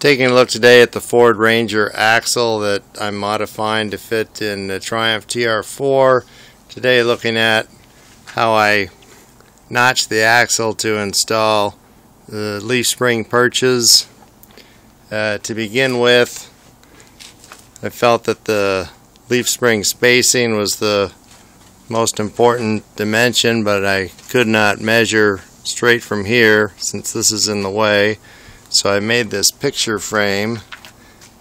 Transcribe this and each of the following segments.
Taking a look today at the Ford Ranger axle that I'm modifying to fit in the Triumph TR4. Today looking at how I notched the axle to install the leaf spring perches. To begin with, I felt that the leaf spring spacing was the most important dimension, but I could not measure straight from here since this is in the way. So I made this picture frame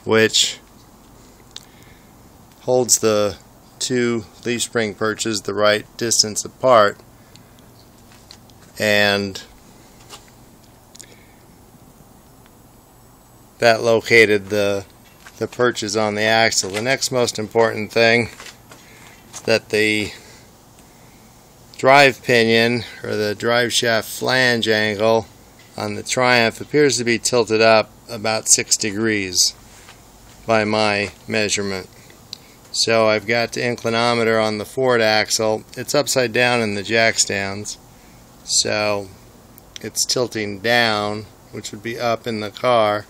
which holds the two leaf spring perches the right distance apart, and that located the perches on the axle. The next most important thing is that the drive pinion, or the drive shaft flange angle on the Triumph, appears to be tilted up about 6 degrees by my measurement. So I've got the inclinometer on the Ford axle. It's upside down in the jack stands, so it's tilting down, which would be up in the car,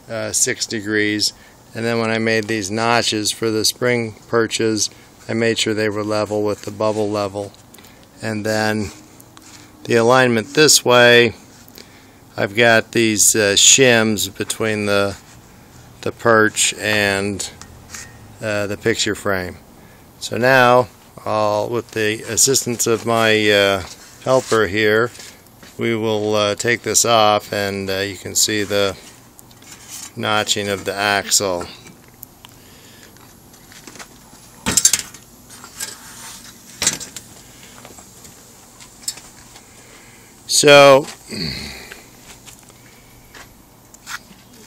6 degrees. And then when I made these notches for the spring perches, I made sure they were level with the bubble level. And then the alignment this way, I've got these shims between the perch and the picture frame. So now, with the assistance of my helper here, we will take this off, and you can see the notching of the axle. So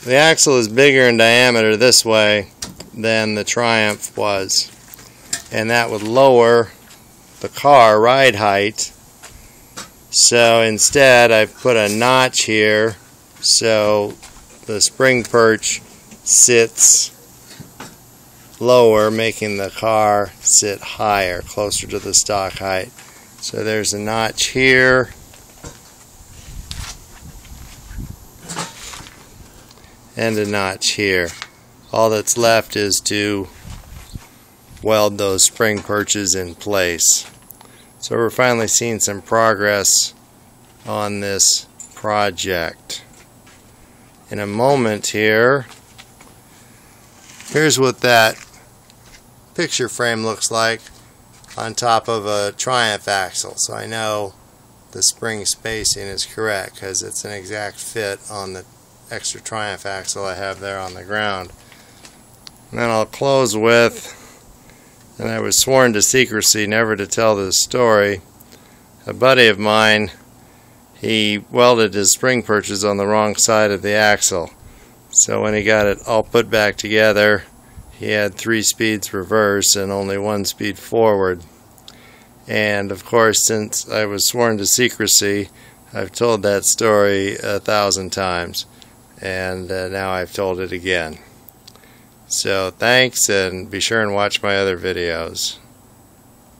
the axle is bigger in diameter this way than the Triumph was, and that would lower the car ride height. So instead I've put a notch here so the spring perch sits lower, making the car sit higher, closer to the stock height. So there's a notch here, and a notch here. All that's left is to weld those spring perches in place. So we're finally seeing some progress on this project. In a moment here, here's what that picture frame looks like on top of a Triumph axle. So I know the spring spacing is correct because it's an exact fit on the extra Triumph axle I have there on the ground. And then I'll close with, and I was sworn to secrecy never to tell this story. A buddy of mine, he welded his spring perches on the wrong side of the axle. So when he got it all put back together, he had 3 speeds reverse and only 1 speed forward. And of course, since I was sworn to secrecy, I've told that story 1,000 times. And now I've told it again. So thanks, and be sure and watch my other videos.